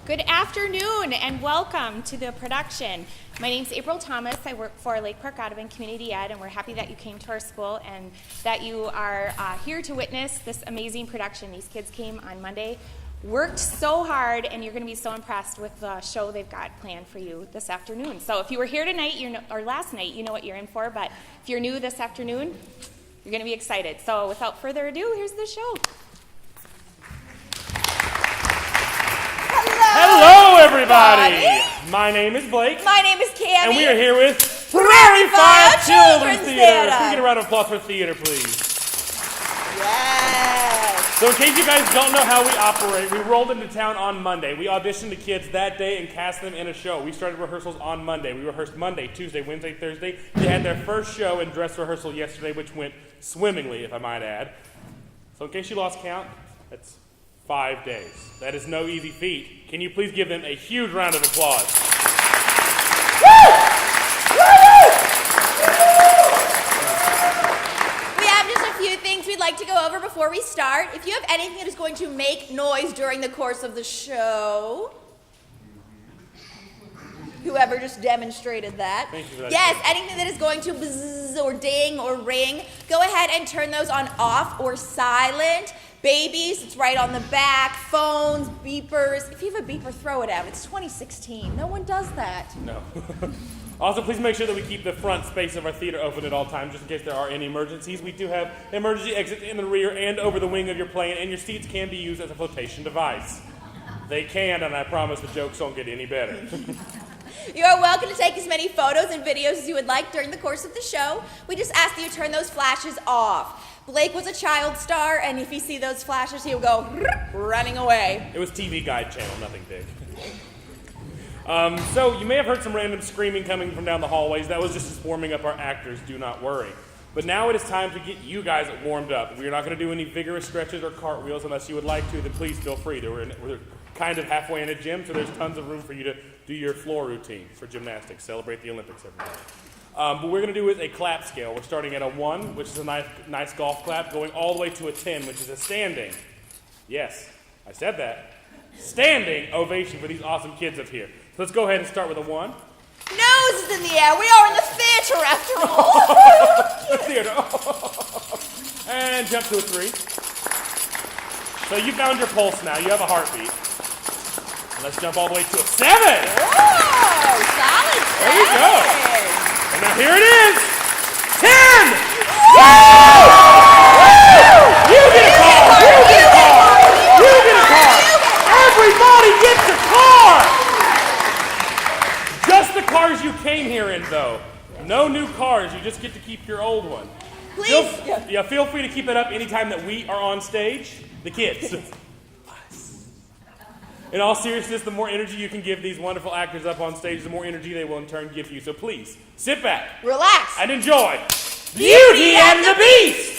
Good afternoon and welcome to the production. My name's April Thomas. I work for Lake Park Audubon Community Ed, and we're happy that you came to our school and that you are here to witness this amazing production. These kids came on Monday, worked so hard, and you're going to be so impressed with the show they've got planned for you this afternoon. So if you were here tonight or last night, you know what you're in for, but if you're new this afternoon, you're going to be excited. So without further ado, here's the show. Hello, everybody! My name is Blake. My name is Cammie. And we are here with Prairie Children's Theater. Can we get a round of applause for theater, please? Yes. So in case you guys don't know how we operate, we rolled into town on Monday. We auditioned the kids that day and cast them in a show. We started rehearsals on Monday. We rehearsed Monday, Tuesday, Wednesday, Thursday. They had their first show and dress rehearsal yesterday, which went swimmingly, if I might add. So in case you lost count, that's 5 days. That is no easy feat. Can you please give them a huge round of applause? Woo! We have just a few things we'd like to go over before we start. If you have anything that is going to make noise during the course of the show, whoever just demonstrated that. Thank you for that. Yes, anything that is going to buzz or ding or ring, go ahead and turn those on off or silent. Babies, it's right on the back. Phones, beepers. If you have a beeper, throw it out. It's 2016. No one does that. No. Also, please make sure that we keep the front space of our theater open at all times, just in case there are any emergencies. We do have emergency exits in the rear and over the wing of your plane, and your seats can be used as a flotation device. They can, and I promise the jokes don't get any better. You are welcome to take as many photos and videos as you would like during the course of the show. We just ask that you turn those flashes off. Blake was a child star, and if you see those flashes, he'll go running away. It was TV Guide channel, nothing big. So you may have heard some random screaming coming from down the hallways. That was just us warming up our actors, do not worry. But now it is time to get you guys warmed up. We're not going to do any vigorous stretches or cartwheels unless you would like to, then please feel free to. We're kind of halfway in a gym, so there's tons of room for you to do your floor routine for gymnastics. Celebrate the Olympics, everybody. What we're going to do is a clap scale. We're starting at a 1, which is a nice golf clap, going all the way to a 10, which is a standing. Yes, I said that. Standing ovation for these awesome kids up here. So let's go ahead and start with a 1. Noses in the air. We are in the theater after all. The theater. And jump to a 3. So you found your pulse now. You have a heartbeat. Let's jump all the way to a 7. Whoa, solid 7. There we go. And now here it is. 10. Woo! You get a car. You get a car. You get a car. Everybody gets a car. Just the cars you came here in, though. No new cars. You just get to keep your old one. Please. Feel free to keep it up anytime that we are on stage. The kids. In all seriousness, the more energy you can give these wonderful actors up on stage, the more energy they will in turn give you. So please, sit back. Relax. And enjoy Beauty and the Beast!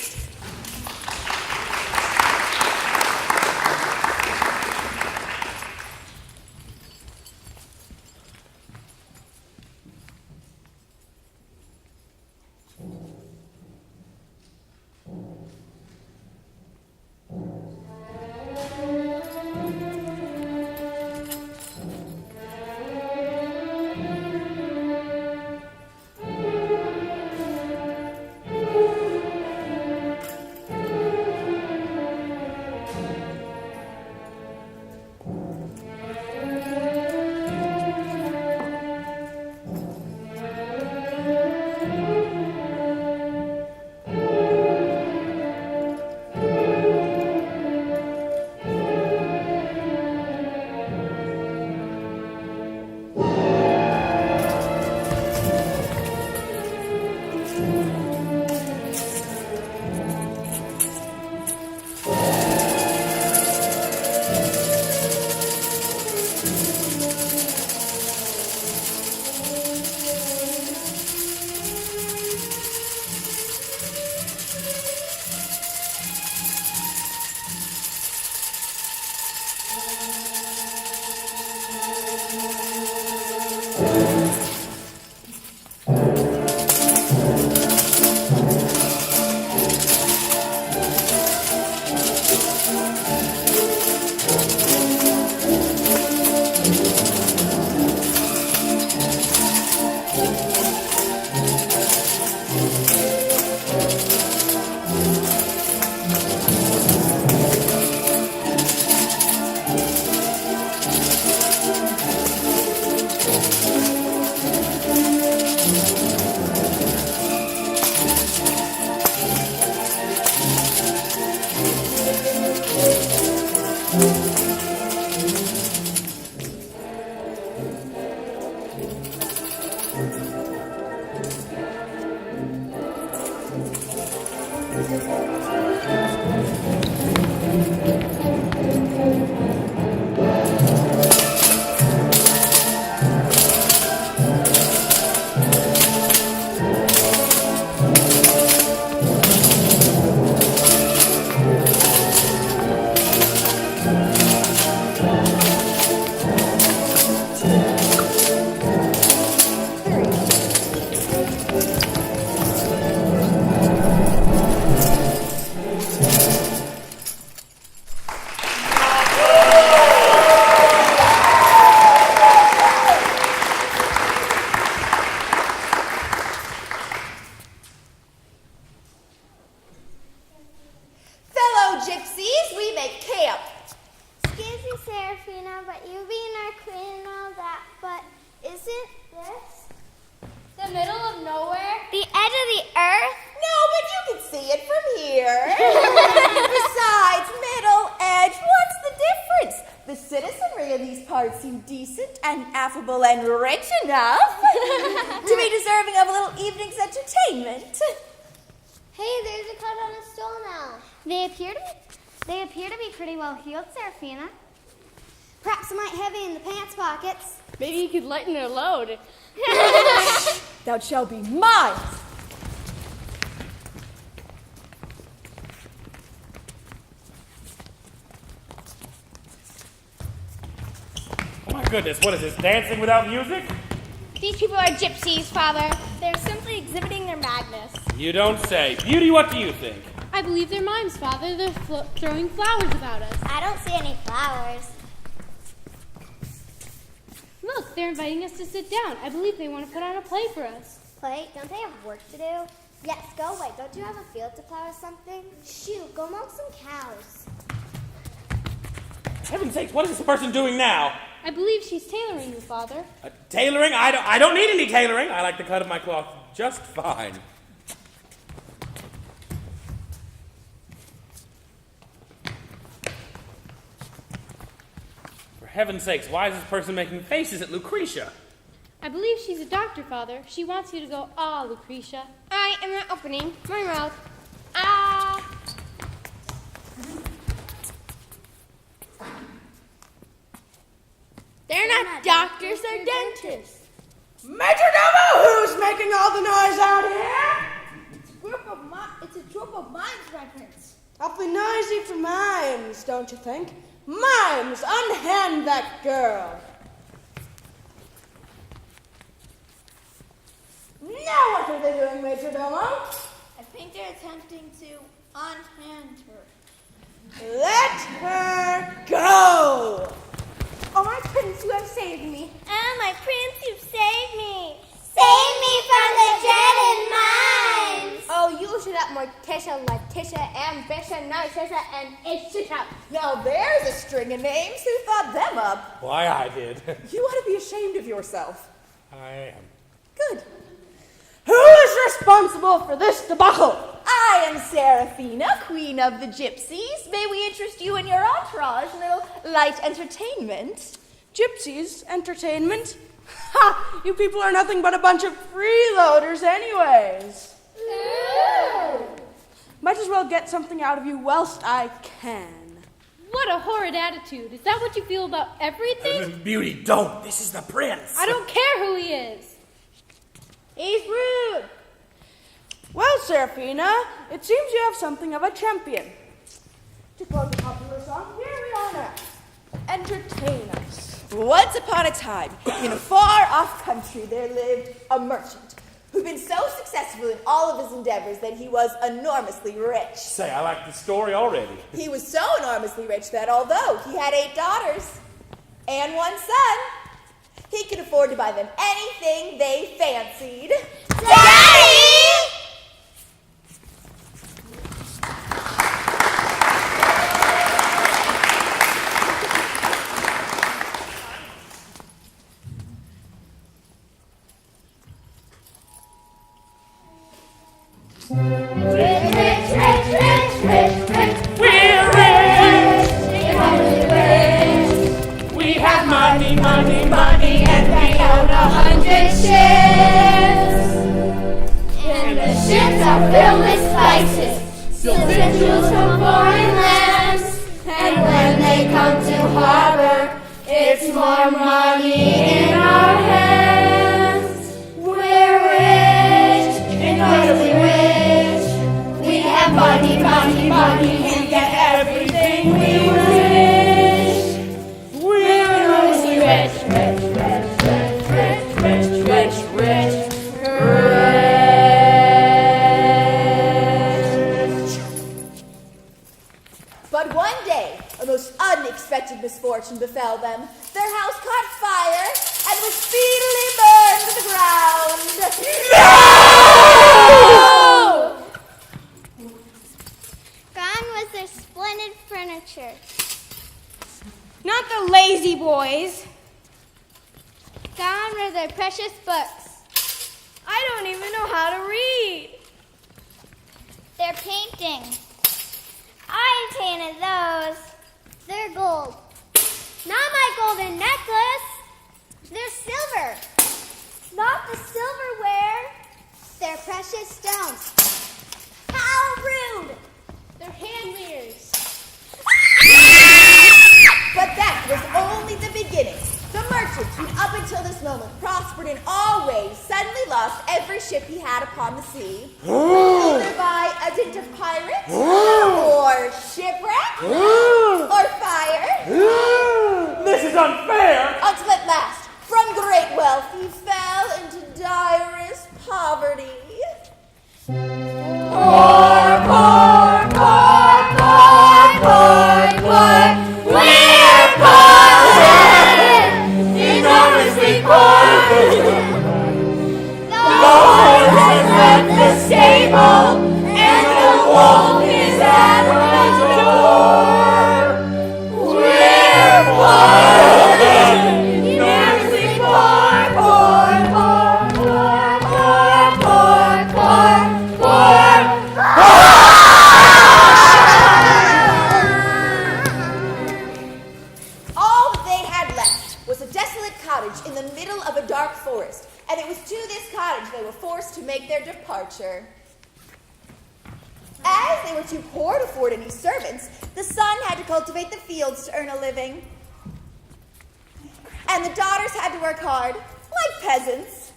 Fellow gypsies, we make camp. Excuse me, Serafina, but you being our queen and all that, but isn't this the middle of nowhere? The edge of the earth? No, but you can see it from here. Besides, middle edge, what's the difference? The citizenry of these parts seem decent and affable and rich enough to be deserving of a little evening's entertainment. Hey, there's a cut on a stool now. They appear to be pretty well healed, Serafina. Perhaps a mite heavy in the pants pockets. Maybe you could lighten their load. Thou shalt be mine. Oh my goodness, what is this, dancing without music? These people are gypsies, Father. They're simply exhibiting their madness. You don't say. Beauty, what do you think? I believe they're mimes, Father. They're throwing flowers about us. I don't see any flowers. Look, they're inviting us to sit down. I believe they want to put on a play for us. Play? Don't they have work to do? Yes, go away. Don't you have a field to plow or something? Shoot, go milk some cows. For heaven's sakes, what is this person doing now? I believe she's tailoring you, Father. Tailoring? I don't need any tailoring. I like the cut of my cloth just fine. For heaven's sakes, why is this person making faces at Lucretia? I believe she's a doctor, Father. She wants you to go, ah, Lucretia. I am not opening my mouth. Ah! They're not doctors, they're dentists. Majordomo, who's making all the noise out here? It's a troop of mimes, my prince. Awfully noisy for mimes, don't you think? Mimes, unhand that girl. Now what are they doing, Majordomo? I think they're attempting to unhand her. Let her go! Oh, my prince, you have saved me. Oh, my prince, you've saved me. Save me from the dreaded mines. Oh, you should have Morticia, Letitia, Ambition, Narcissa, and Ishita. Now there's a string of names. Who thought them up? Why, I did. You ought to be ashamed of yourself. I am. Good. Who is responsible for this debacle? I am Serafina, queen of the gypsies. May we interest you in your entourage, a little light entertainment? Gypsies? Entertainment? Ha! You people are nothing but a bunch of freeloaders anyways. Might as well get something out of you whilst I can. What a horrid attitude. Is that what you feel about everything? Beauty, don't. This is the prince. I don't care who he is. He's rude. Well, Serafina, it seems you have something of a champion. To quote the popular song, here we are now. Entertain us. Once upon a time, in a far-off country, there lived a merchant who'd been so successful in all of his endeavors that he was enormously rich. Say, I like the story already. He was so enormously rich that although he had 8 daughters and 1 son, he could afford to buy them anything they fancied. Daddy! We're rich. We have money, And we own 100 ships. And the ships are filled with spices. Victuals from foreign lands, and when they come to harbor, it's more money in our hands. We're rich, incredibly rich. We have money, money, money. We get everything we wish. We're enormously rich, rich, rich, rich, rich, rich, rich, rich. But one day, a most unexpected misfortune befell them. Their house caught fire and was speedily burned to the ground. No! Gone was their splendid furniture. Not the lazy boys. Gone were their precious books. I don't even know how to read. Their paintings. I painted those. They're gold. Not my golden necklace. They're silver. Not the silverware. They're precious stones. How rude! They're hand mirrors. But that was only the beginning. The merchant, who up until this moment prospered in all ways, suddenly lost every ship he had upon the sea. Either by a dint of pirates, or shipwreck, or fire. This is unfair! Until at last, from great wealth, he fell into direst poverty. Poor, poor, poor, poor, poor, poor. We're poor, enormously poor. The horse has left the stable, and the wolf is at the door. We're poor, enormously poor, poor, poor, poor, poor, poor, poor, All that they had left was a desolate cottage in the middle of a dark forest, and it was to this cottage they were forced to make their departure. As they were too poor to afford any servants, the son had to cultivate the fields to earn a living. And the daughters had to work hard, like peasants.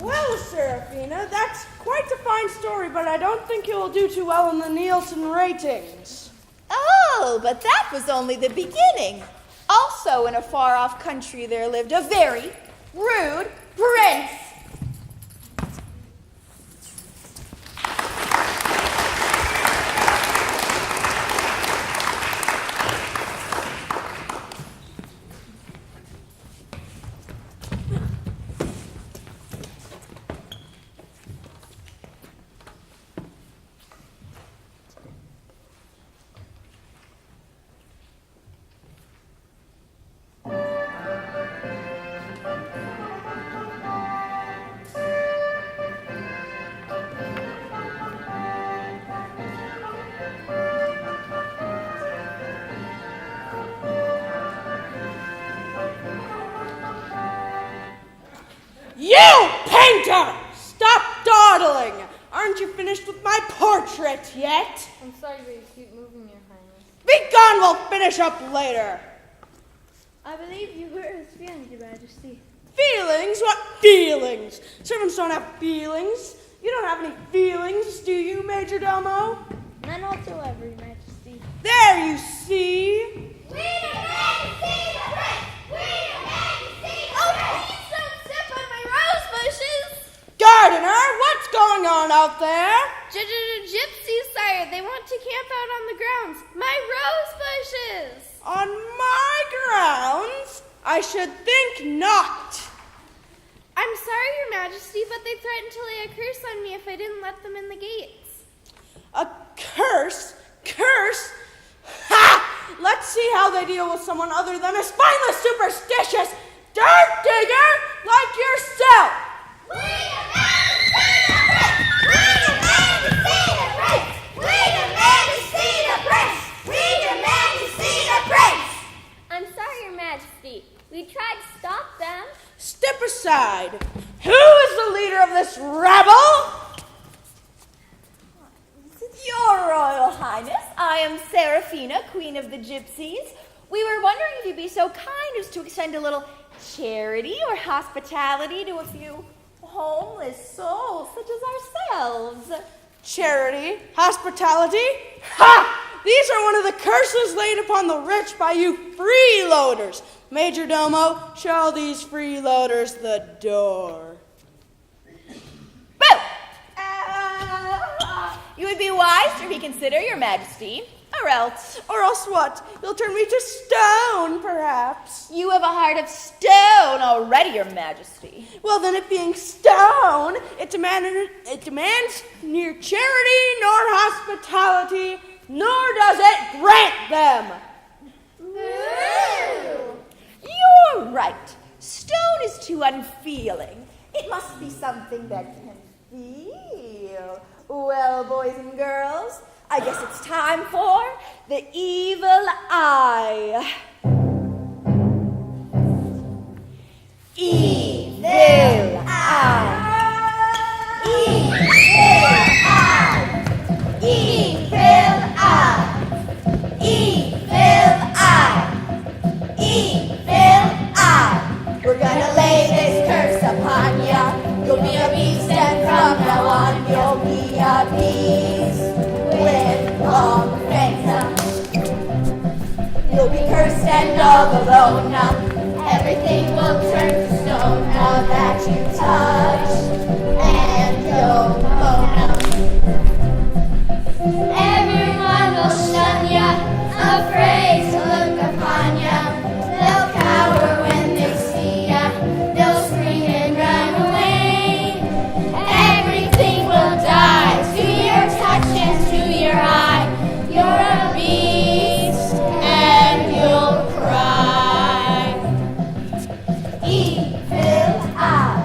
Well, Seraphina, that's quite a fine story, but I don't think you will do too well in the Nielsen ratings. Oh, but that was only the beginning. Also, in a far-off country, there lived a very rude prince. You painter! Stop dawdling! Aren't you finished with my portrait yet? I'm sorry, but you keep moving, Your Highness. Be gone, we'll finish up later. I believe you hurt his feelings, Your Majesty. Feelings? What feelings? Servants don't have feelings. You don't have any feelings, do you, Major Domo? None whatsoever, Your Majesty. There you see. We demand to see the prince! We demand to see the prince! Please don't step on my rose bushes! Gardener, what's going on out there? Gypsies, sire. They want to camp out on the grounds. My rose bushes! On my grounds? I should think not. I'm sorry, Your Majesty, but they threatened to lay a curse on me if I didn't let them in the gates. A curse? Curse? Ha! Let's see how they deal with someone other than a spineless, superstitious dirt digger like yourself. We demand to see the prince! We demand to see the prince! We demand to see the prince! We demand to see the prince! I'm sorry, Your Majesty. We tried to stop them. Step aside. Who is the leader of this rabble? Serafina, queen of the gypsies. We were wondering if you'd be so kind as to extend a little charity or hospitality to a few homeless souls such as ourselves. Charity, hospitality? Ha! These are one of the curses laid upon the rich by you freeloaders. Major Domo, show these freeloaders the door. Boo! You would be wise to reconsider, Your Majesty, or else. Or else what? You'll turn me to stone, perhaps. You have a heart of stone already, Your Majesty. Well, then, it being stone, it demands neither charity nor hospitality, nor does it grant them. You're right. Stone is too unfeeling. It must be something that can feel. Well, boys and girls, I guess it's time for the evil eye. Evil eye. Evil eye. Evil eye. Evil eye. Evil eye. We're gonna lay this curse upon ya. You'll be a beast, and from now on you'll be a beast with long fangs. You'll be cursed and all alone now. Everything will turn to stone now that you touch, and you'll know now. Everyone will shun ya, afraid to look upon ya. They'll cower when they see ya. They'll scream and run away. Everything will die to your touch and to your eye. You're a beast and you'll cry. Evil eye.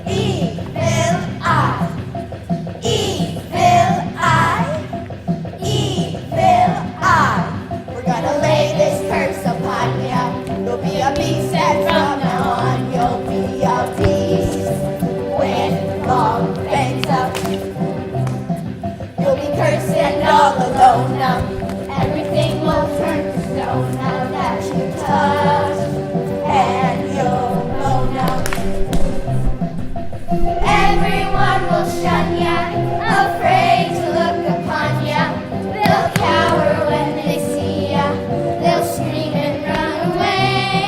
Evil eye. Evil eye. Evil eye. We're gonna lay this curse upon ya. You'll be a beast, and from now on you'll be a beast with long fangs up. You'll be cursed and all alone now. Everything will turn to stone now that you touch, and you'll know now. Everyone will shun ya, afraid to look upon ya. They'll cower when they see ya. They'll scream and run away.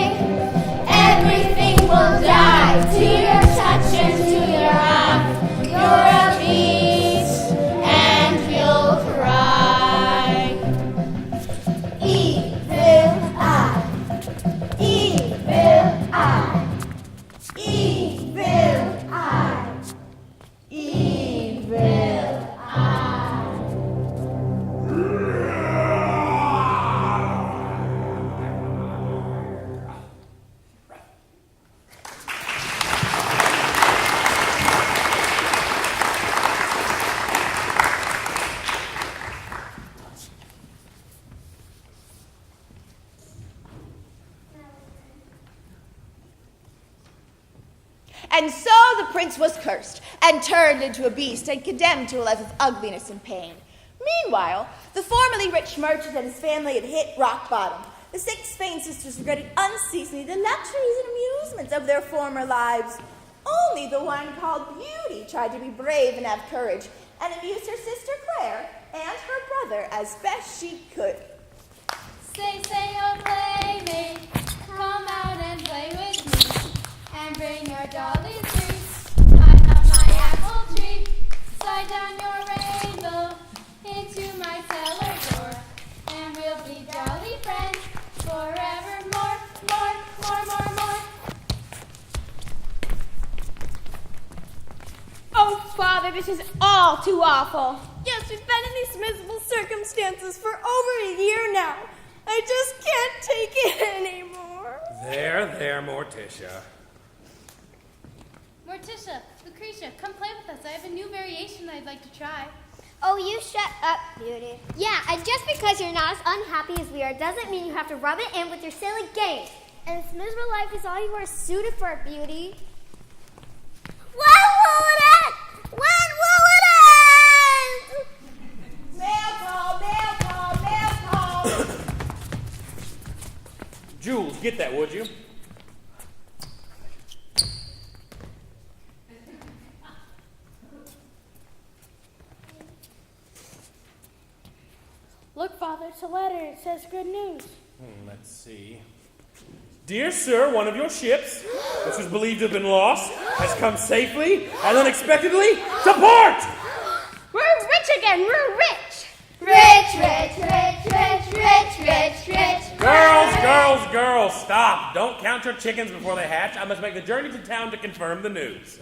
Everything will die to your touch and to your eye. You're a beast and you'll cry. Evil eye. Evil eye. Evil eye. Evil eye. And so the prince was cursed and turned into a beast and condemned to a life of ugliness and pain. Meanwhile, the formerly rich merchant and his family had hit rock bottom. The 6 Spain sisters regretted unceasingly the luxuries and amusements of their former lives. Only the one called Beauty tried to be brave and have courage and amused her sister Claire and her brother as best she could. Say, oh playmate, come out and play with me, and bring your dolly treats. Climb up my apple tree, slide down your rainbow into my cellar door, and we'll be jolly friends forevermore, more. Oh, Father, this is all too awful. Yes, we've been in these miserable circumstances for over a year now. I just can't take it anymore. There, Morticia. Morticia, Lucretia, come play with us. I have a new variation I'd like to try. Oh, you shut up, Beauty. Yeah, and just because you're not as unhappy as we are doesn't mean you have to rub it in with your silly games. And this miserable life is all you are suited for, Beauty. When will it end? When will it end? Mail call, mail call, mail call. get that, would you? Look, Father, it's a letter. It says good news. Let's see. Dear sir, one of your ships, which was believed to have been lost, has come safely and unexpectedly to port! We're rich again. We're rich. Rich, rich, rich, rich, rich, rich, rich. Girls, stop. Don't count your chickens before they hatch. I must make the journey to town to confirm the news.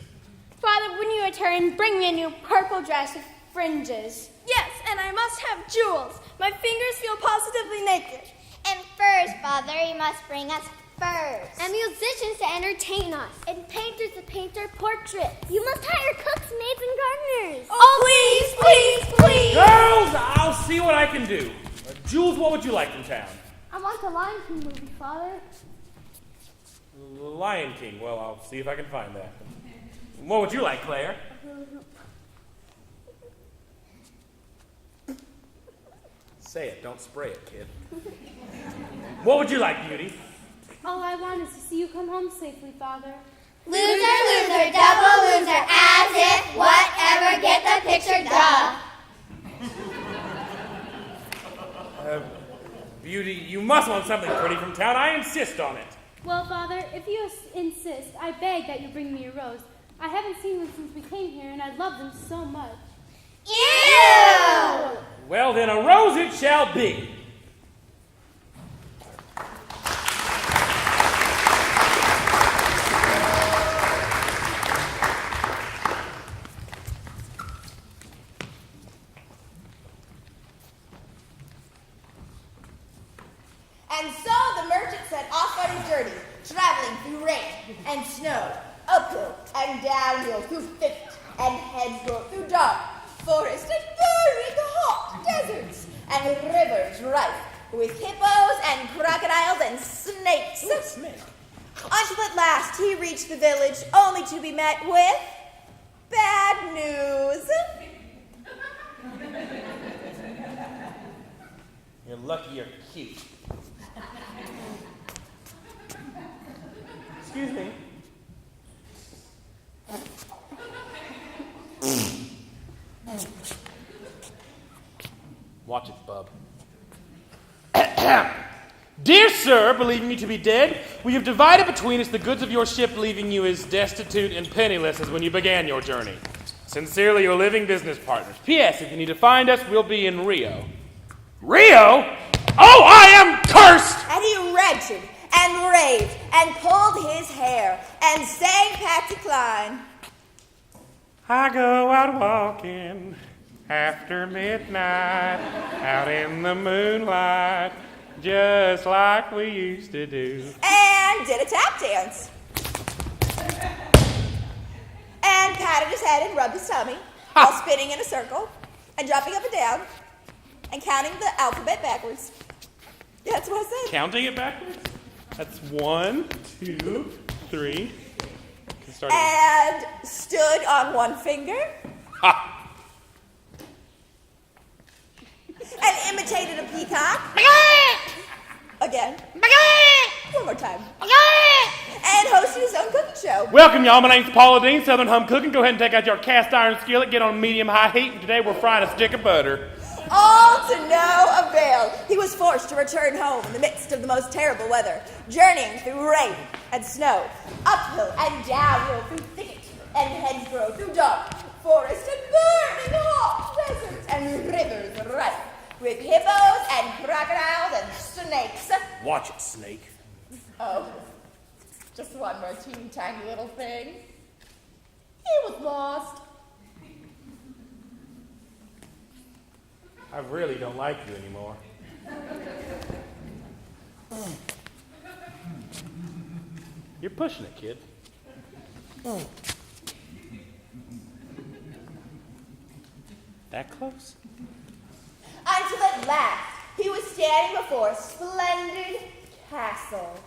Father, when you return, bring me a new purple dress with fringes. Yes, and I must have jewels. My fingers feel positively naked. And furs, Father, you must bring us furs. And musicians to entertain us. And painters to paint our portraits. You must hire cooks, maids, and gardeners. Oh, please, please, please. Girls, I'll see what I can do. Jules, what would you like from town? I want the Lion King movie, Father. The Lion King. Well, I'll see if I can find that. What would you like, Claire? Say it, don't spray it, kid. What would you like, Beauty? All I want is to see you come home safely, Father. Loser, loser, double loser, as if whatever, get the picture, duh. Beauty, you must want something pretty from town. I insist on it. Well, Father, if you insist, I beg that you bring me a rose. I haven't seen one since we came here, and I love them so much. Ew! Well, then a rose it shall be. And so the merchant set off on his journey, traveling through rain and snow, uphill and downhill, through thicket and hedgerow, through dark forest and very hot deserts, and rivers rife with hippos and crocodiles and snakes. Ooh, snake. Until at last he reached the village, only to be met with bad news. You're lucky you're cute. Excuse me. Watch it, bub. Dear sir, believing you to be dead, we have divided between us the goods of your ship, leaving you as destitute and penniless as when you began your journey. Sincerely, your living business partners. P.S. If you need to find us, we'll be in Rio. Rio? Oh, I am cursed! And he ranted and raved and pulled his hair and sang Patsy Cline. I go out walking after midnight, out in the moonlight, just like we used to do. And did a tap dance. And patted his head and rubbed his tummy while spinning in a circle and jumping up and down and counting the alphabet backwards. Yeah, that's what I said. Counting it backwards? That's 1, 2, 3. And stood on one finger. Ha! And imitated a peacock. Again. One more time. And hosted his own cooking show. Welcome, y'all. My name's Paula Dean, Southern Home Cooking. Go ahead and take out your cast iron skillet, get on medium-high heat, and today we're frying a stick of butter. All to no avail. He was forced to return home in the midst of the most terrible weather, journeying through rain and snow, uphill and downhill, through thicket and hedgerow, through dark forest and burning hot deserts and rivers rife with hippos and crocodiles and snakes. Watch it, snake. Oh, just one more teeny tiny little thing. He was lost. I really don't like you anymore. You're pushing it, kid. That close? Until at last he was standing before a splendid castle.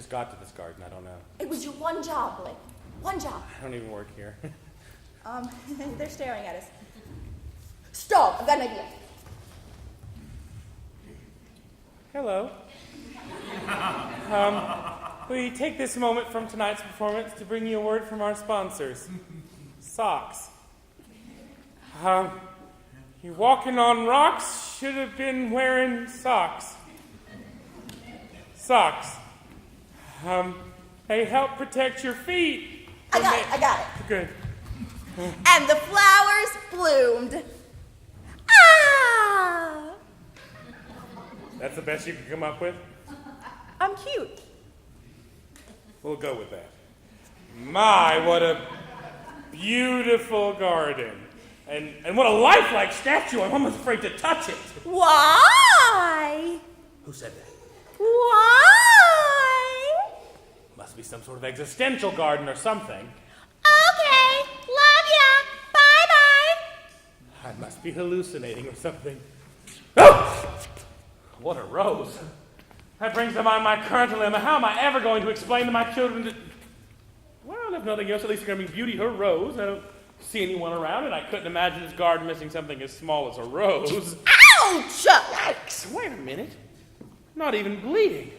just got to this garden? I don't know. It was your one job, Blake. One job. I don't even work here. They're staring at us. Stop! I've got an idea. Hello. We take this moment from tonight's performance to bring you a word from our sponsors. Socks. You walking on rocks should have been wearing socks. Socks. They help protect your feet. I got it. Good. And the flowers bloomed. Ah! That's the best you can come up with? I'm cute. We'll go with that. My, what a beautiful garden. And what a lifelike statue. I'm almost afraid to touch it. Why? Who said that? Why? Must be some sort of existential garden or something. Okay, love ya. Bye-bye. I must be hallucinating or something. Oh! What a rose. That brings to mind my current dilemma. How am I ever going to explain to my children that... Well, if nothing else, at least screaming beauty, her rose. I don't see anyone around, and I couldn't imagine this garden missing something as small as a rose. Ouch! Yikes! Wait a minute. Not even bleeding.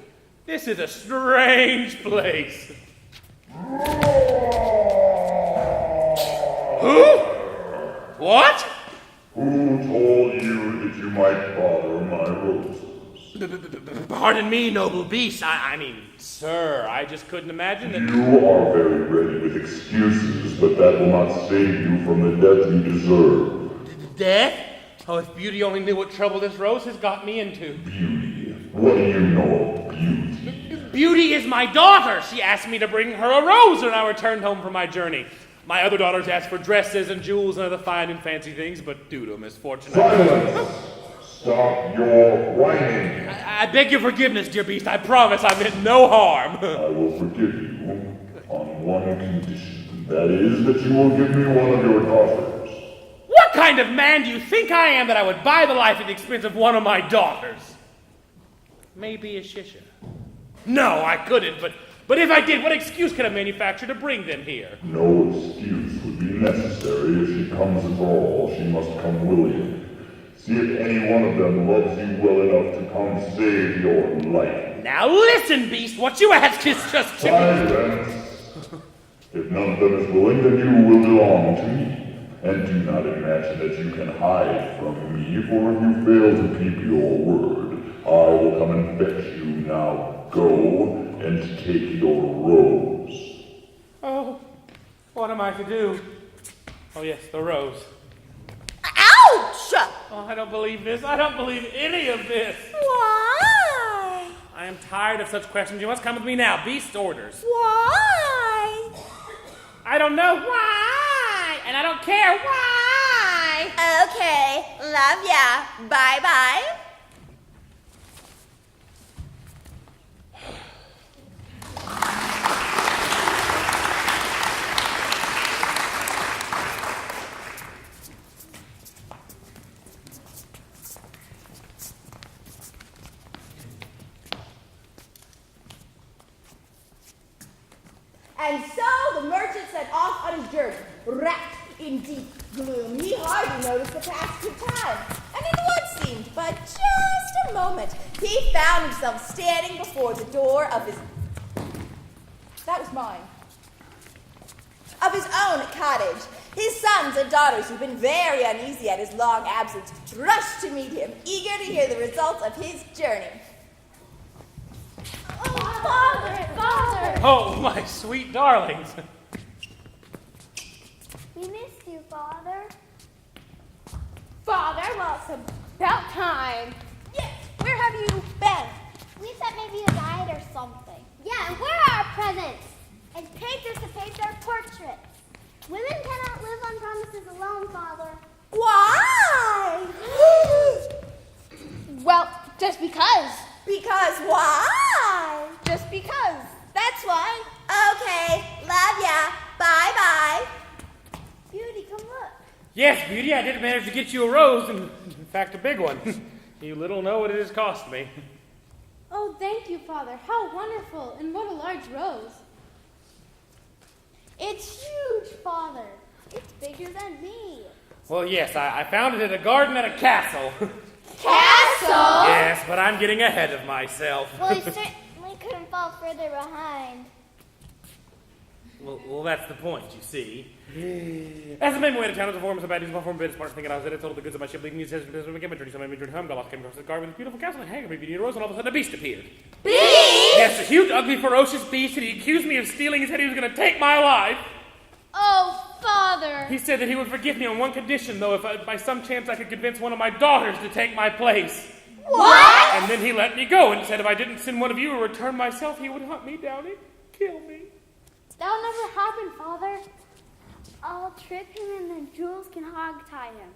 This is a strange place. Who? What? Who told you that you might bother my roses? Pardon me, noble beast. I mean, sir, I just couldn't imagine that... You are very ready with excuses, but that will not save you from the death you deserve. Death? Oh, if Beauty only knew what trouble this rose has got me into. Beauty? What do you know of beauty? Beauty is my daughter. She asked me to bring her a rose when I returned home from my journey. My other daughters asked for dresses and jewels and other fine and fancy things, but due to a misfortune... Silence! Stop your whining. I beg your forgiveness, dear beast. I promise I meant no harm. I will forgive you on one condition. That is that you will give me one of your daughters. What kind of man do you think I am that I would buy the life at the expense of one of my daughters? Maybe a shisha. No, I couldn't, but if I did, what excuse could I manufacture to bring them here? No excuse would be necessary. If she comes at all, she must come willing. See if any one of them loves you well enough to come save your life. Now listen, beast, what you ask is just... Silence! If none of them is willing, then you will belong to me. And do not imagine that you can hide from me, for if you fail to keep your word, I will come and fetch you. Now go and take your rose. Oh, what am I to do? Oh yes, the rose. Ouch! Oh, I don't believe this. I don't believe any of this. Why? I am tired of such questions. You must come with me now. Beast orders. Why? I don't know why, and I don't care why. Okay, love ya. Bye-bye. And so the merchant set off on his journey, wrapped in deep gloom. He hardly noticed the passage of time, and in what seemed but just a moment, he found himself standing before the door of his... That was mine. Of his own cottage. His sons and daughters, who'd been very uneasy at his long absence, rushed to meet him, eager to hear the results of his journey. Oh, Father! Oh, my sweet darlings. We missed you, Father. Father, well, it's about time. Yes, where have you been? We thought maybe you died or something. Yeah, and where are our presents? And painters to paint their portraits. Women cannot live on promises alone, Father. Why? Well, just because. Because why? Just because. That's why. Okay, love ya. Bye-bye. Beauty, come look. Yes, Beauty, I did manage to get you a rose, and in fact, a big one. You little know what it has cost me. Oh, thank you, Father. How wonderful, and what a large rose. It's huge, Father. It's bigger than me. Well, yes, I found it in a garden at a castle. Castle? Yes, but I'm getting ahead of myself. Well, you certainly couldn't fall further behind. Well, that's the point, you see. As I made my way to town, I was informed of bad news about former business partners thinking I was in it, told the goods of my ship, leaving news, business, became my journey, so I made my journey home, got lost, came across this garden with a beautiful castle, and hang of me, beauty and rose, and all of a sudden a beast appeared. Beast? Yes, a huge, ugly, ferocious beast, and he accused me of stealing. He said he was going to take my life. Oh, Father. He said that he would forgive me on one condition, though, if by some chance I could convince one of my daughters to take my place. What? And then he let me go and said if I didn't send one of you or return myself, he would hunt me down and kill me. That'll never happen, Father. I'll trip him and then Jules can hog-tie him.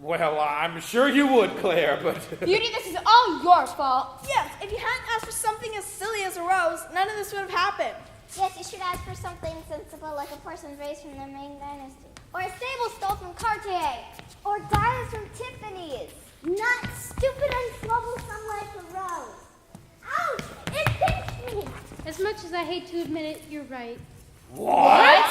Well, I'm sure you would, Claire, but... Beauty, this is all your fault. Yes, if you hadn't asked for something as silly as a rose, none of this would have happened. Yes, you should ask for something sensible like a person raised from the Ming Dynasty. Or a stable stole from Cartier. Or diamonds from Tiffany's. Not stupid, untroublesome like a rose. Ouch! It pinched me! As much as I hate to admit it, you're right. What?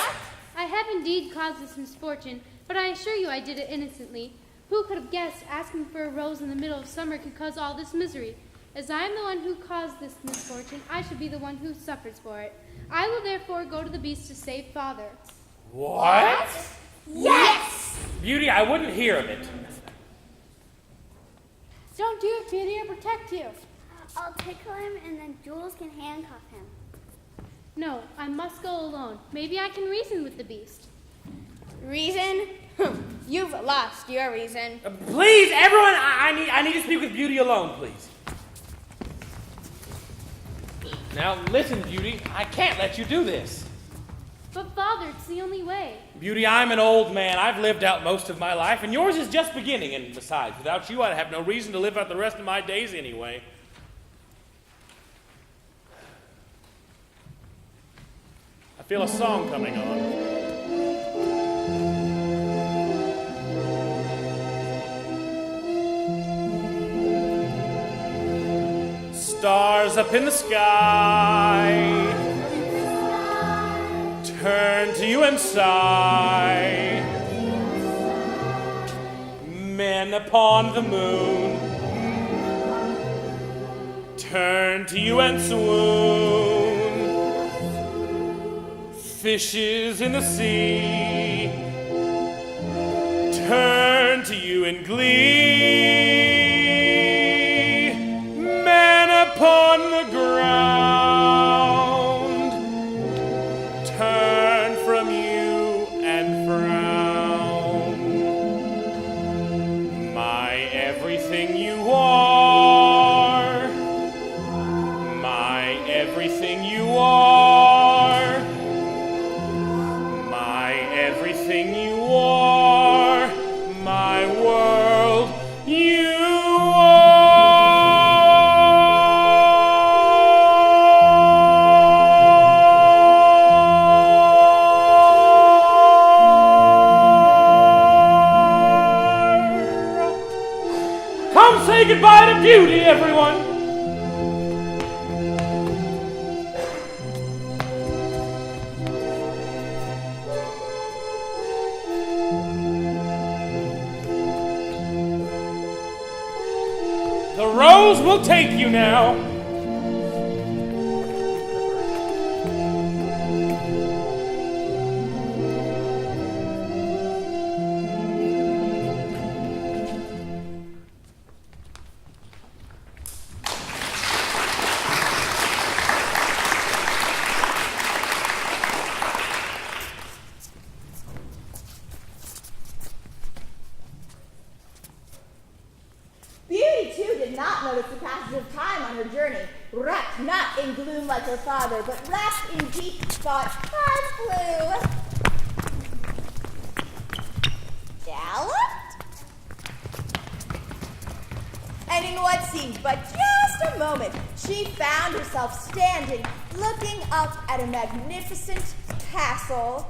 I have indeed caused this misfortune, but I assure you I did it innocently. Who could have guessed asking for a rose in the middle of summer could cause all this misery? As I am the one who caused this misfortune, I should be the one who suffers for it. I will therefore go to the beast to save Father. What? Yes! Beauty, I wouldn't hear of it. Don't do it, Beauty, I'll protect you. I'll tickle him and then Jules can handcuff him. No, I must go alone. Maybe I can reason with the beast. Reason? You've lost your reason. Please, everyone, I need to speak with Beauty alone, please. Now, listen, Beauty, I can't let you do this. But Father, it's the only way. Beauty, I'm an old man. I've lived out most of my life, and yours is just beginning. And besides, without you, I'd have no reason to live out the rest of my days anyway. I feel a song coming on. Stars up in the sky turn to you and sigh. Men upon the moon turn to you and swoon. Fishes in the sea turn to you in glee. Men upon the ground turn from you and frown. My everything you are, my everything you are, my everything you are, my world you Say goodbye to Beauty, everyone. The rose will take you now. Beauty, too, did not notice the passage of time on her journey, wrapped not in gloom like her father, but wrapped in deep thought as blue. Galloped? And in what seemed but just a moment, she found herself standing, looking up at a magnificent castle.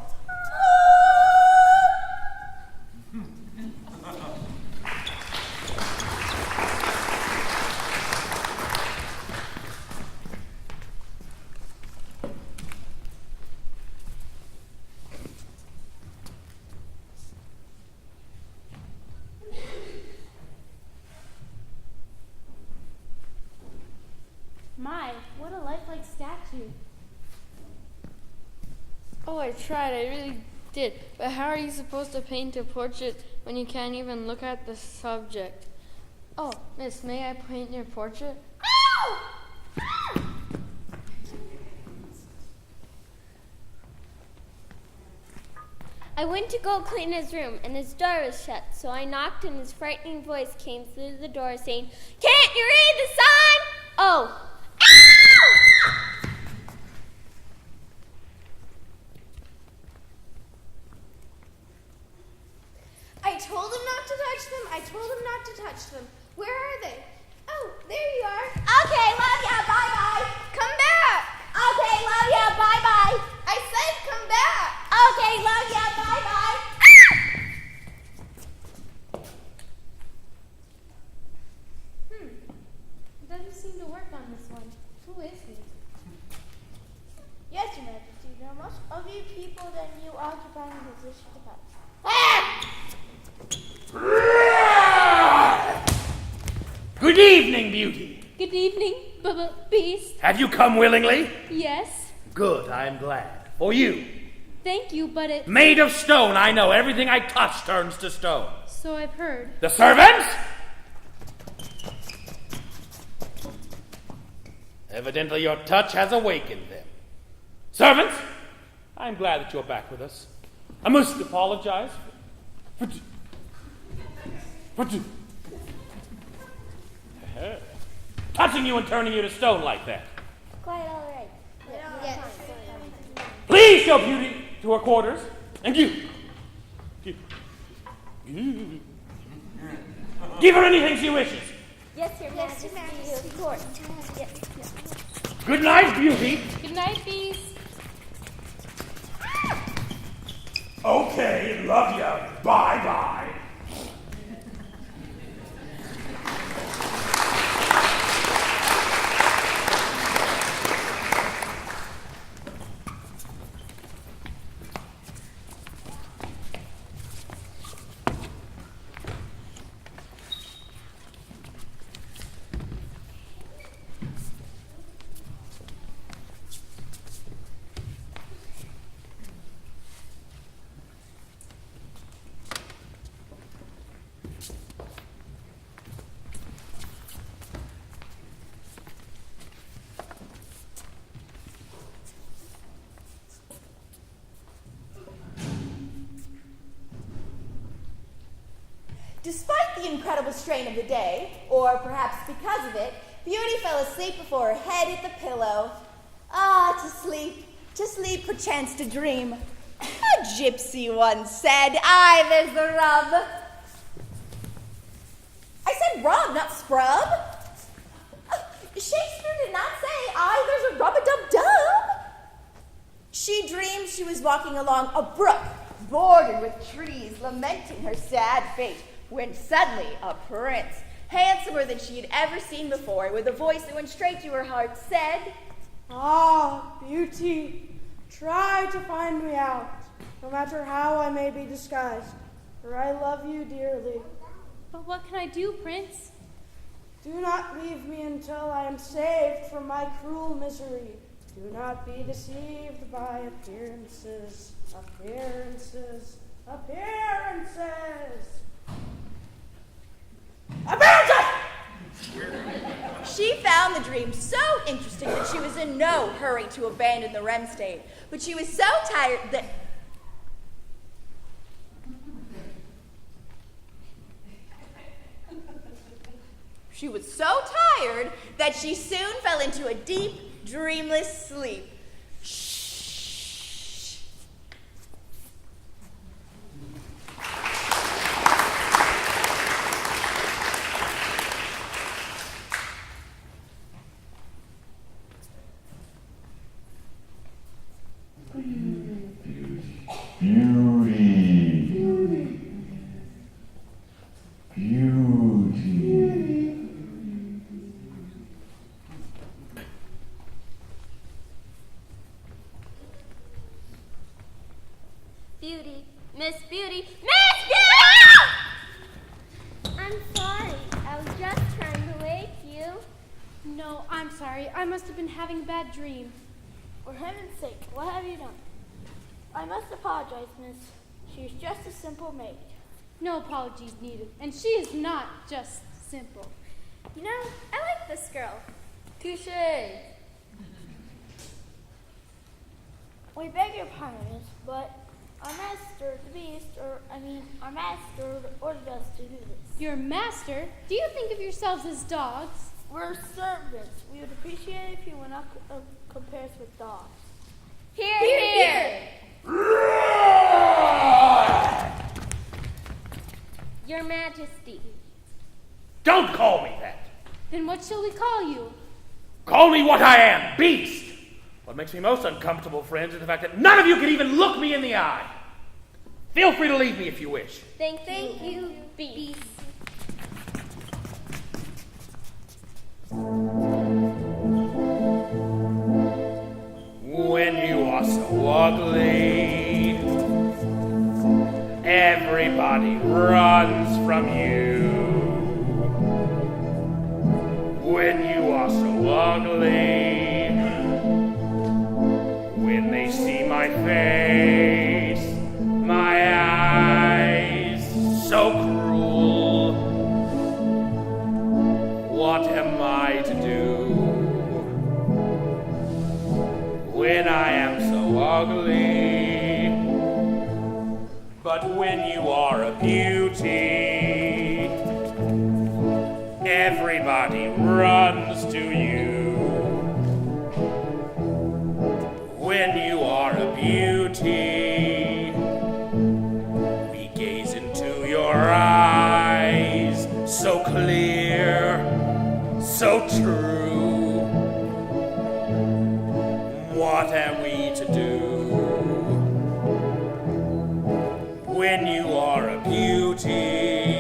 statue. Oh, I tried. I really did. But how are you supposed to paint a portrait when you can't even look at the subject? Oh, miss, may I paint your portrait? Ow! I went to go clean his room, and his door was shut, so I knocked, and his frightening voice came through the door saying, "Can't you read the sign?" Oh. Ow! I told him not to touch them. I told him not to touch them. Where are they? Oh, there you are. Okay, love ya, bye-bye. Come back. Okay, love ya, bye-bye. I said come back. Okay, love ya, bye-bye. It doesn't seem to work on this one. Who is he? Yes, Your Majesty, there are much other people than you occupying the position of power. Good evening, beauty. Good evening, Beast. Have you come willingly? Yes. Good, I'm glad. For you. Thank you, but it... Made of stone, I know. Everything I touch turns to stone. So I've heard. The servants? Evidently your touch has awakened them. Servants, I'm glad that you're back with us. I must apologize for touching you and turning you to stone like that. Quite all right. Yes. Please show beauty to her quarters. And you. Give her anything she wishes. Yes, Your Majesty, of course. Yes. Good night, beauty. Good night, Beast. Okay, love ya. Bye-bye. Despite the incredible strain of the day, or perhaps because of it, Beauty fell asleep before her head hit the pillow. Ah, to sleep, perchance to dream. A gypsy once said, "Aye, there's the rub." I said rub, not scrub. Shakespeare did not say, "Aye, there's a rub-a-dub-dub." She dreamed she was walking along a brook bordered with trees, lamenting her sad fate, when suddenly a prince, handsomer than she had ever seen before, with a voice that went straight to her heart, said, Ah, Beauty, try to find me out, no matter how I may be disguised, for I love you dearly. But what can I do, Prince? Do not leave me until I am saved from my cruel misery. Do not be deceived by appearances. Appearances. She found the dream so interesting that she was in no hurry to abandon the REM state, but she was so tired that... she soon fell into a deep, dreamless sleep. Beauty. Miss Beauty. Miss Beauty! I'm sorry. I was just trying to wake you. No, I'm sorry. sorry. I must have been having a bad dream. For heaven's sake, what have you done? I must apologize, miss. She is just a simple maid. No apologies needed. And she is not just simple. You know, I like this girl. Touche. We beg your pardon, miss, but our master, the beast, our master ordered us to do this. Your master? Do you think of yourselves as dogs? We're servants. We would appreciate it if you would not compare us with dogs. Hear, hear. Your Majesty. Don't call me that. Then what shall we call you? Call me what I am, beast. What makes me most uncomfortable, friends, is the fact that none of you can even look me in the eye. Feel free to leave me if you wish. Thank you, Beast. When you are so ugly, everybody runs from you. When you are so ugly, when they see my face, my eyes so cruel, what am I to do when I am so ugly? But when you are a beauty, everybody runs to you. When you are a beauty, we gaze into your eyes, so clear, so true. What am we to do when you are a beauty?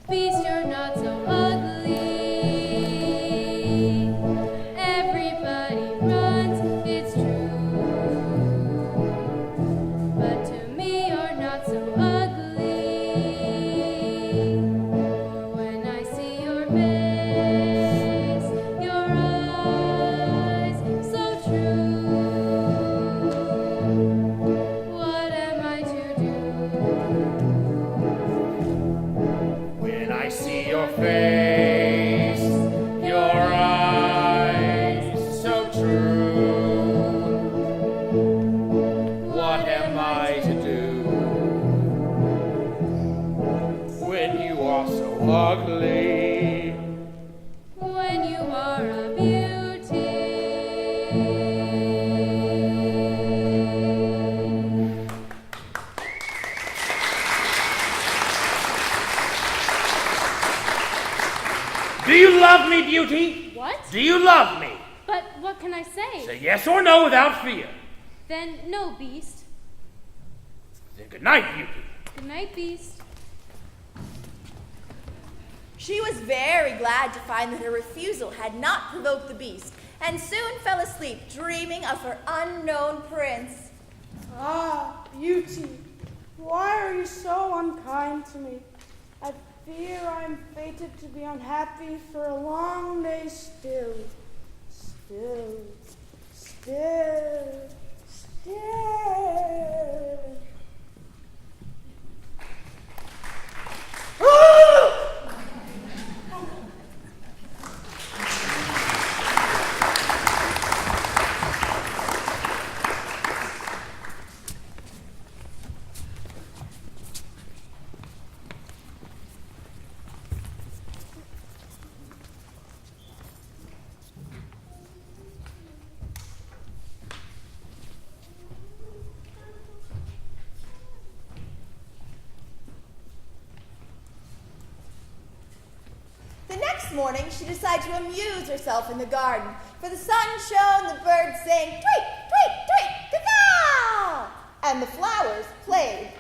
Beast, you're not so ugly. Everybody runs, it's true. But to me, you're not so ugly. For when I see your face, your eyes, so true. What am I to do? When I see your face, your eyes, so true. What am I to do when you are so ugly? When you are a beauty. Do you love me, beauty? What? Do you love me? But what can I say? Say yes or no without fear. Then no, Beast. Then good night, beauty. Good night, Beast. She was very glad to find that her refusal had not provoked the beast, and soon fell asleep, dreaming of her unknown prince. Ah, beauty, why are you so unkind to me? I fear I am fated to be unhappy for a long day still. Still, still, still. next morning, she decided to amuse herself in the garden, for the sun shone, the birds sang, tweet, tweet, tweet, caw, and the flowers played.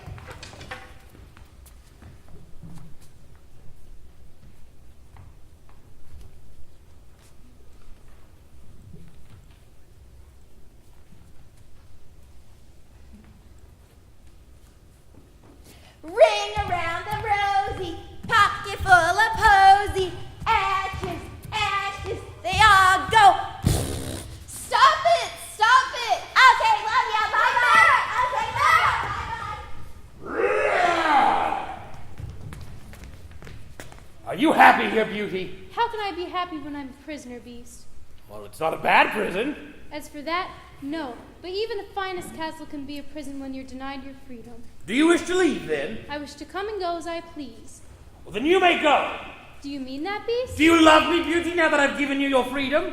Ring around the rosy, pocket full of posy, ashes, ashes, they all go. Stop it, stop it. Okay, love ya, bye-bye. Okay, love ya, bye-bye. Are you happy here, Beauty? How can I be happy when I'm a prisoner, Beast? Well, it's not a bad prison. As for that, no. But even the finest castle can be a prison when you're denied your freedom. Do you wish to leave, then? I wish to come and go as I please. Well, then you may go. Do you mean that, Beast? Do you love me, Beauty, now that I've given you your freedom?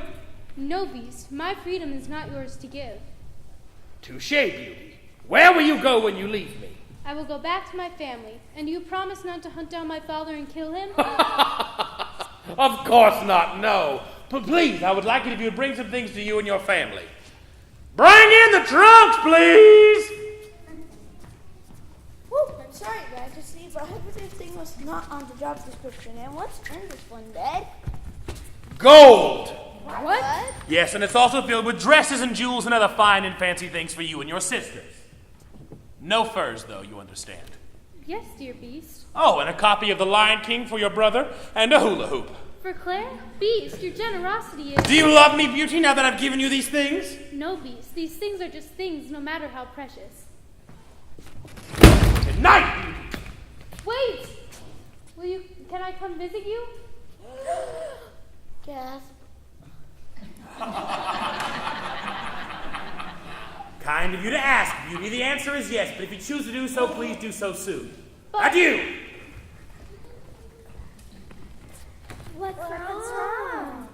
No, Beast. My freedom is not yours to give. Touche, Beauty. Where will you go when you leave me? I will go back to my family. And you promise not to hunt down my father and kill him? Of course not, no. But please, I would like it if you would bring some things to you and your family. Bring in the trunks, please! Whew, I'm sorry, Dad. Just seems like everything was not on the job description. And what's in this one, Dad? Gold! What? Yes, and it's also filled with dresses and jewels and other fine and fancy things for you and your sisters. No furs, though, you understand. Yes, dear Beast. Oh, and a copy of The Lion King for your brother, and a hula hoop. For Claire? Beast, your generosity is... Do you love me, Beauty, now that I've given you these things? No, Beast. These things are just things, no matter how precious. Good night, Beauty! Wait! Can I come visit you? Gasp. Kind of you to ask, Beauty. The answer is yes, but if you choose to do so, please do so soon. But- Adieu! What's wrong?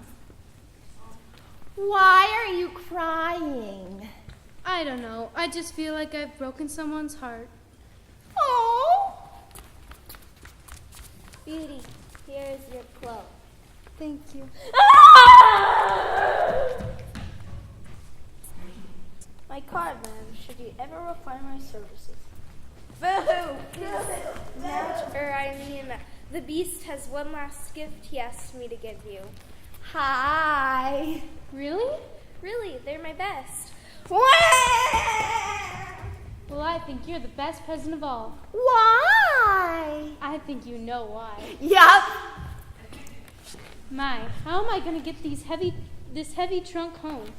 Why are you crying? I don't know. I just feel like I've broken someone's heart. Oh. Beauty, here is your cloak. Thank you. My card, ma'am, should you ever require my services. Boo-hoo. The Beast has one last gift he asked me to give you. Hi. Really? Really, they're my best. Well, I think you're the best present of all. Why? I think you know why. Yup. My, how am I going to get this heavy trunk home?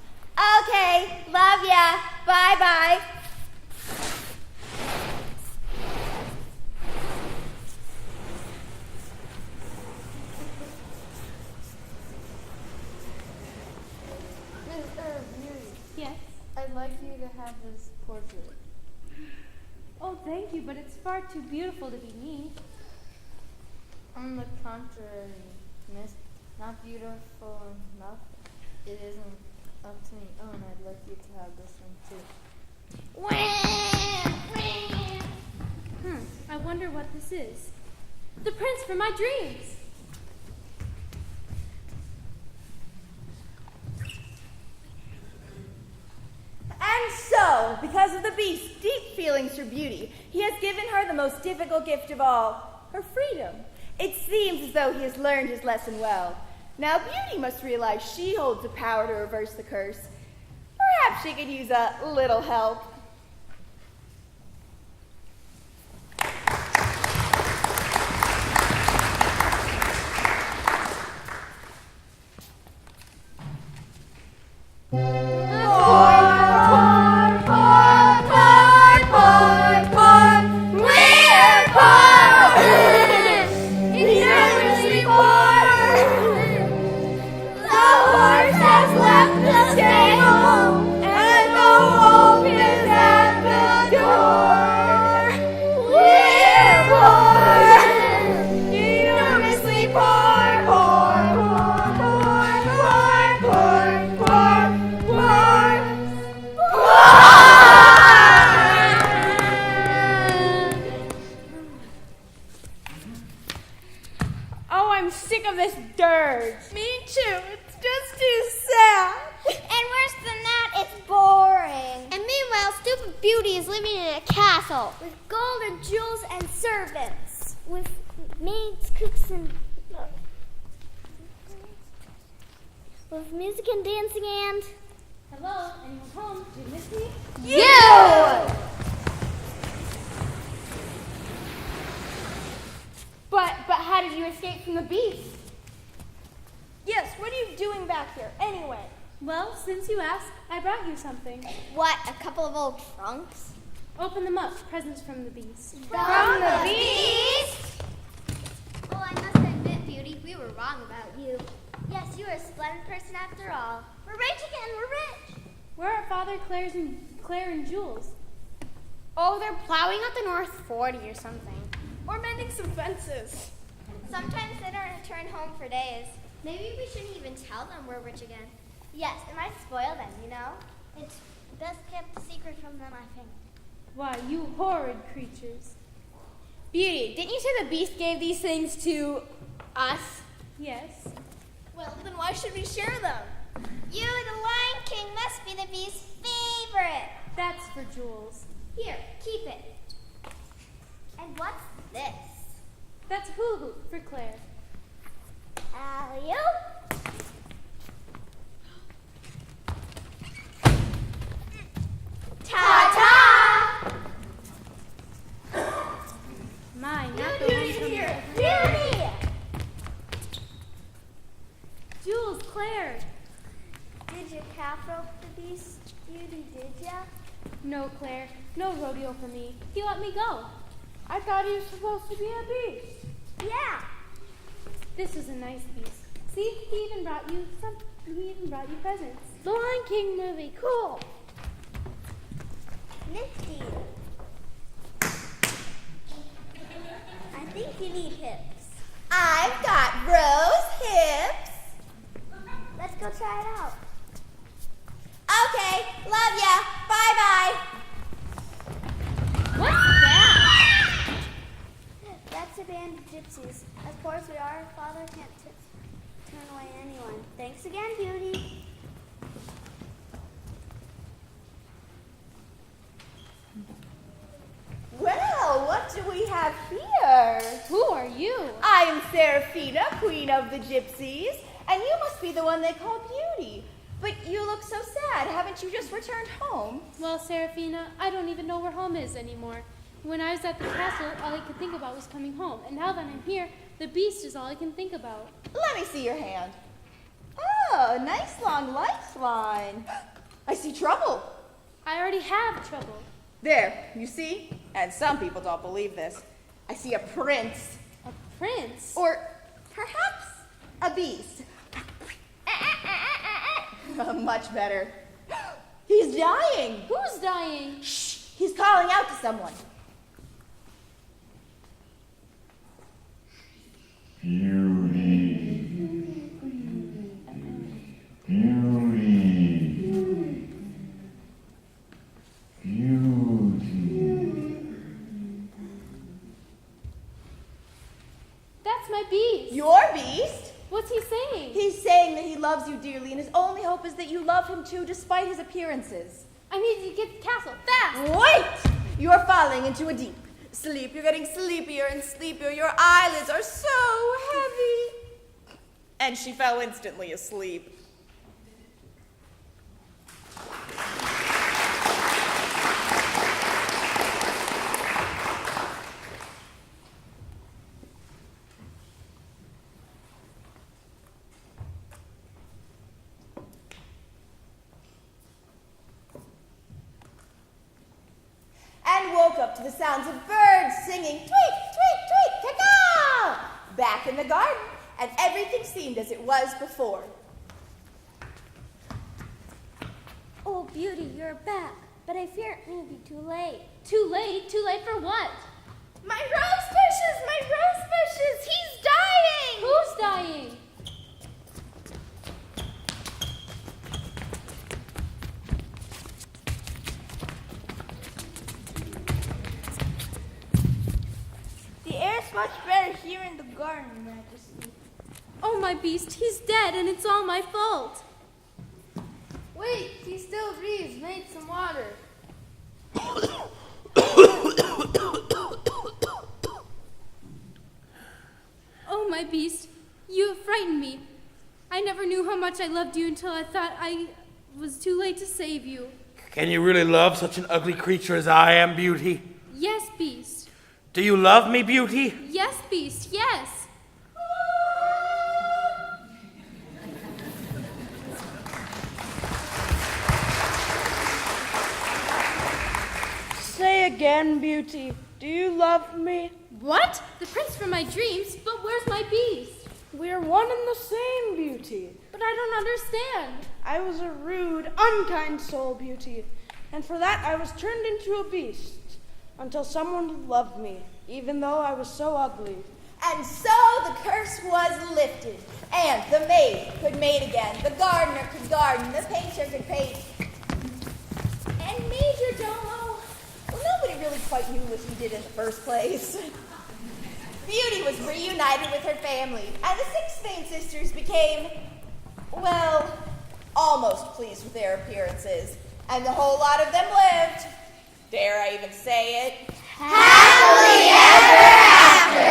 Okay, love ya. Bye-bye. Yes. I'd like you to have this portrait. Oh, thank you, but it's far too beautiful to be me. On the contrary, miss, not beautiful enough. It isn't up to me. Oh, and I'd like you to have this one too. I wonder what this is. The prince from my dreams. And so, because of the Beast's deep feelings for Beauty, he has given her the most difficult gift of all, her freedom. It seems as though he has learned his lesson well. Now Beauty must realize she holds the power to reverse the curse. Perhaps she could use a little help. The horse has left the stable, and the wolf is Beauty is living in a castle with gold and jewels and servants, with maids, cooks, and with music and dancing and. Hello, anyone home? Did you miss me? You! But how did you escape from the beast? Yes, what are you doing back here anyway? Well, since you asked, I brought you something. What, a couple of old trunks? Open them up. Presents from the beast. From the beast? Oh, I must admit, Beauty, we were wrong about you. Yes, you are a splendid person after all. We're rich again, we're rich. Where are Father Claire and Jules? Oh, they're plowing out the North 40 or something. Or mending some fences. Sometimes they don't return home for days. Maybe we shouldn't even tell them we're rich again. Yes, it might spoil them, you know? It's best kept secret from them, I think. Why, you horrid creatures. Beauty, didn't you say the beast gave these things to us? Yes. Well, then why should we share them? You, the Lion King, must be the beast's favorite. That's for Jules. Here, keep it. And what's this? That's hula hoop for Claire. Alley-oop. Ta-ta! My, not the one from Here, Beauty! Jules, Claire. Did you calf-rope the beast, Beauty, did ya? No, Claire. No rodeo for me. He let me go. I thought he was supposed to be a beast. Yeah. This is a nice beast. See, he even brought you presents. The Lion King movie, cool. Nifty. I think you need hips. I've got rose hips. Let's go try it out. Okay, love ya. Bye-bye. What's that? That's a band of gypsies. Of course we are. Father can't turn away anyone. Thanks again, Beauty. Well, what do we have here? Who are you? I am Seraphina, queen of the gypsies, and you must be the one they call Beauty. But you look so sad. Haven't you just returned home? Well, Seraphina, I don't even know where home is anymore. When I was at the castle, all I could think about was coming home. And now that I'm here, the beast is all I can think about. Let me see your hand. Oh, nice long lifeline. I see trouble. I already have trouble. There, you see? And some people don't believe this. I see a prince. A prince? Or perhaps a beast. Much better. He's dying. Who's dying? Shh, he's calling out to someone. Beauty. Beauty. Beauty. That's my beast. Your beast? What's he saying? He's saying that he loves you dearly, and his only hope is that you love him too, despite his appearances. I need to get to the castle, fast! Wait! You are falling into a deep sleep. You're getting sleepier and sleepier. Your eyelids are so heavy. And she fell instantly asleep. And woke up to the sounds of birds singing, tweet, tweet, tweet, caw. Back in the garden, and everything seemed as it was before. Oh, Beauty, you're back. But I fear it may be too late. Too late? Too late for what? My rose bushes! My rose bushes! He's dying! Who's dying? The air's much better here in the garden, Majesty. Oh, my beast, he's dead, and it's all my fault. Wait, he still breathes. Make some water. much I loved you until I thought I was too late to save you. Can you really love such an ugly creature as I am, Beauty? Yes, Beast. Do you love me, Beauty? Yes, Beast, yes. Say again, Beauty, do you love me? What? The prince from my dreams, but where's my Beast? We're one and the same, Beauty. But I don't understand. I was a rude, unkind soul, Beauty, and for that I was turned into a beast until someone loved me, even though I was so ugly. And so the curse was lifted, and the maid could mate again, the gardener could garden, the painter could paint. And Major Domo, well, nobody really quite knew what he did in the first place. Beauty was reunited with her family, and the 6 Spain sisters became, well, almost pleased with their appearances. And the whole lot of them lived, dare I even say it, Happily ever after!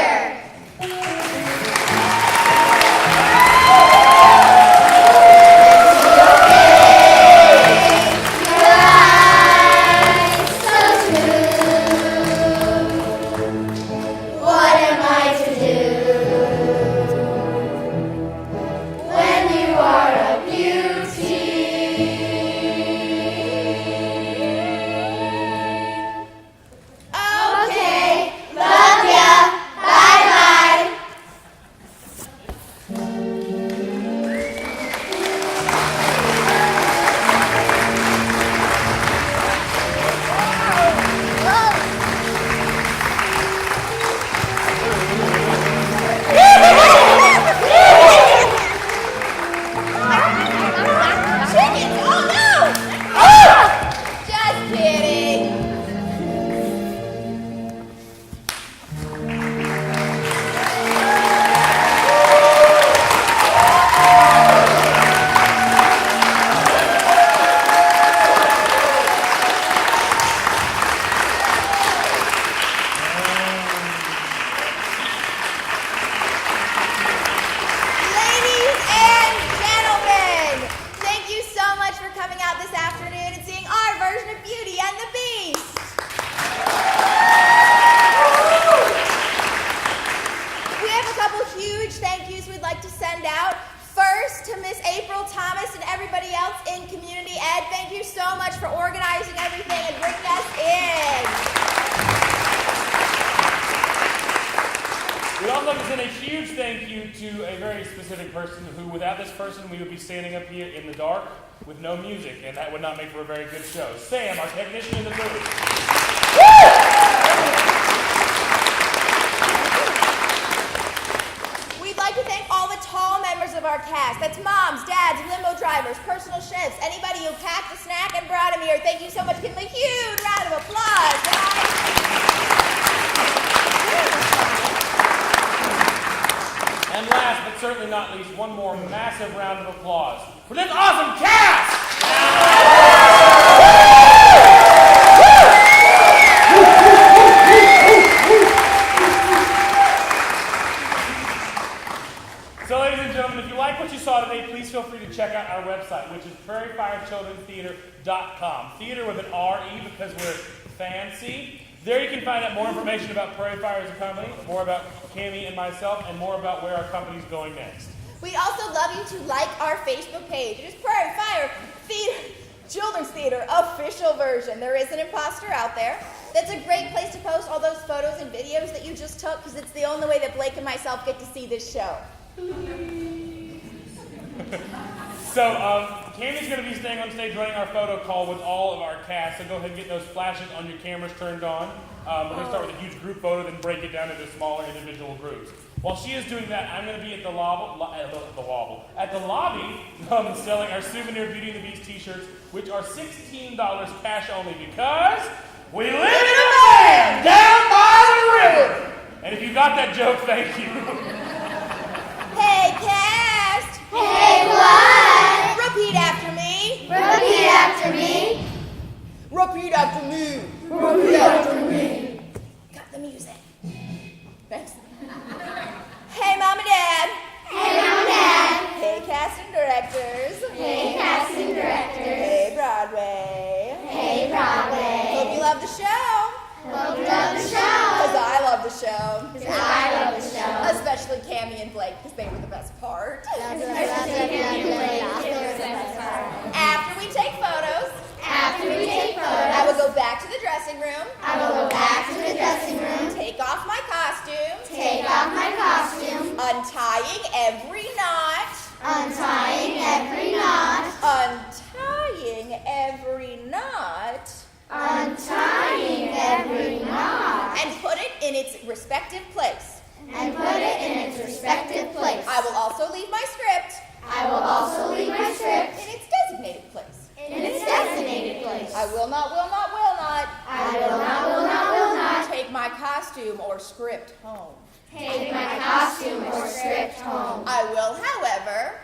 Standing up here in the dark with no music, and that would not make for a very good show. Sam, our technician in the booth. We'd like to thank all the tall members of our cast. That's moms, dads, limo drivers, personal chefs, anybody who packed a snack and brought him here. Thank you so much. Give them a huge round of applause, guys. And last but certainly not least, one more massive round of applause for this awesome cast! So ladies and gentlemen, if you like what you saw today, please feel free to check out our website, which is prairiefirechildrentheater.com. Theater with an R-E because we're fancy. There you can find out more information about Prairie Fire as a company, more about Cammie and myself, and more about where our company's going next. We'd also love you to like our Facebook page. It is Prairie Fire Children's Theater official version. There is an imposter out there. That's a great place to post all those photos and videos that you just took, because it's the only way that Blake and myself get to see this show. So, Cammie's going to be staying on stage running our photo call with all of our cast, so go ahead and get those flashes on your cameras turned on. We're going to start with a huge group photo, then break it down into smaller individual groups. While she is doing that, I'm going to be at the lobby selling our souvenir Beauty and the Beast t-shirts, which are $16 cash only because we live in a van down by the river! And if you got that joke, thank you. Hey, cast! Hey, what? Repeat after me. Repeat after me. Repeat after me. Repeat after me. Got the music. Thanks. Hey, Mom and Dad. Hey, Mom and Dad. Hey, casting directors. show. Hope you love the show. Because I love the show. Because I love the show. Especially Cammie and Blake, because they were the best part. After After we take photos, I I will go back to the dressing room. will go back to the dressing room, Take off my costume. take off my costume, Untying every knot. untying every knot, Untying every knot. untying every knot, And put it in its respective place. and put it in its respective place. I will also leave my script I will also leave my script in its designated place. in its designated place. I will not I will not take my costume or script home. take my costume or script home. I will, however,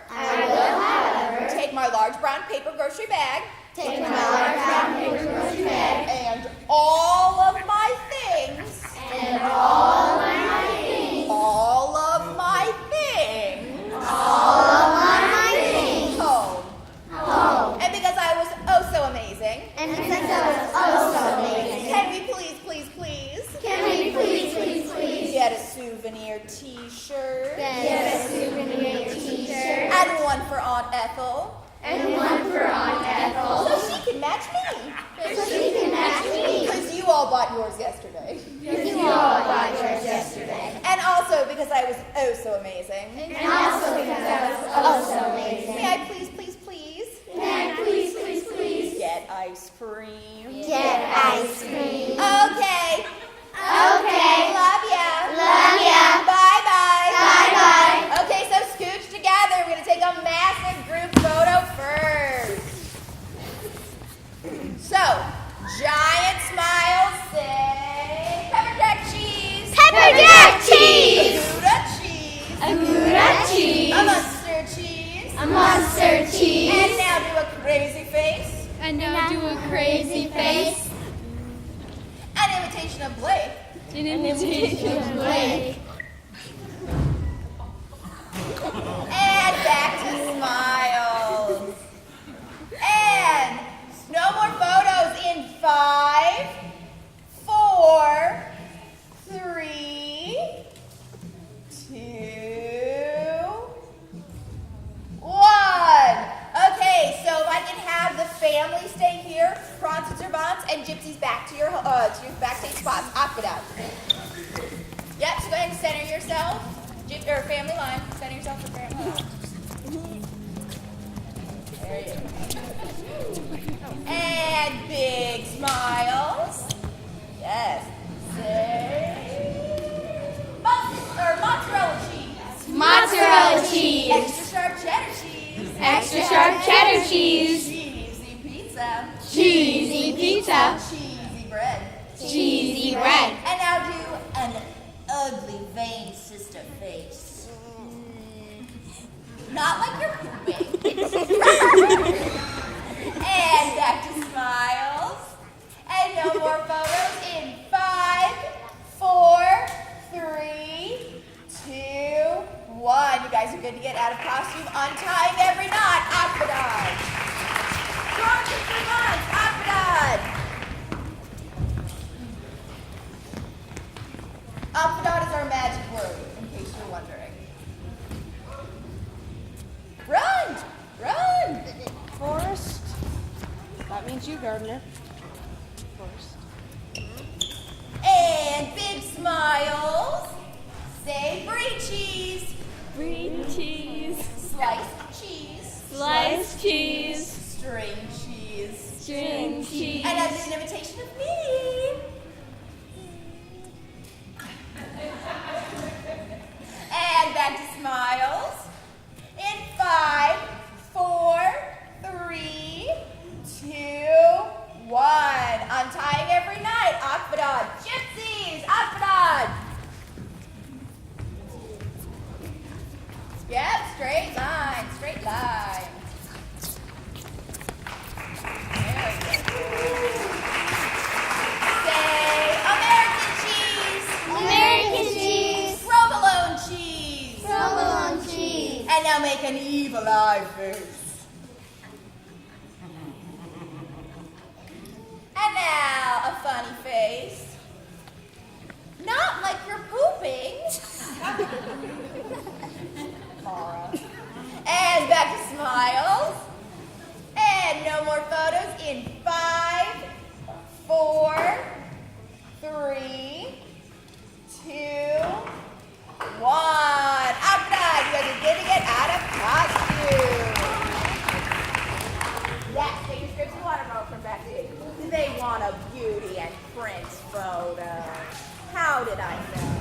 take my large brown paper grocery bag Take my large brown paper grocery bag and all of my things. and all of my things. All of my things. All of my things. Home. Home. And because I was oh so amazing, And since I was oh so amazing, can we please can we please get a souvenir t-shirt get a souvenir t-shirt and one for Aunt Ethel and one for Aunt Ethel so she can match me? so she can match me? Because you all bought yours yesterday. Because you all bought yours yesterday. And also because I was oh so amazing. And also because I was oh so amazing. May I please May I please get ice cream? get ice cream? Okay. Okay. Love ya. Love ya. Bye-bye. Bye-bye. Okay, so scooch together. We're going to take a massive group photo first. So, giant smiles say pepper jack cheese. Pepper jack cheese. A Gouda cheese. A Gouda cheese. A mustard cheese. A mustard cheese. And now do a crazy face. And now do a crazy face. An imitation of Blake. An imitation of Blake. And back to smiles. And no more photos in 5, 4, 3, 2, 1. Okay, so if I can have the family stay here, Prawns and Servants, and Gypsies back to your backstage spots. Aqueduct. Yep, so go ahead and center yourself. Or family line. Center yourself for family line. There you go. And big smiles. Yes. Say mozzarella cheese. Mozzarella cheese. Extra sharp cheddar cheese. Extra sharp cheddar cheese. Cheesy pizza. Cheesy pizza. Cheesy bread. Cheesy bread. And now do an ugly vein sister face. Not like you're pooping. And back to smiles. And no more photos in 5, 4, 3, 2, 1. You guys are good to get out of costume. Untying every knot. Aqueduct. Prawns and Servants. Aqueduct. Aqueduct is our magic word, in case you're wondering. Run! Run! Forrest. That means you, Gardner. Forrest. And big smiles. Say brie cheese. Brie cheese. Sliced cheese. Sliced cheese. String cheese. String cheese. And as an invitation of me. And back to smiles. In 5, 4, 3, 2, 1. Untying every night. Aqueduct. Gypsies. Aqueduct. Yep, straight line. Straight line. There we go. Say American cheese. American cheese. Provolone cheese. Provolone cheese. And now make an evil eye face. And now a funny face. want a beauty and Prince photo. How did I know?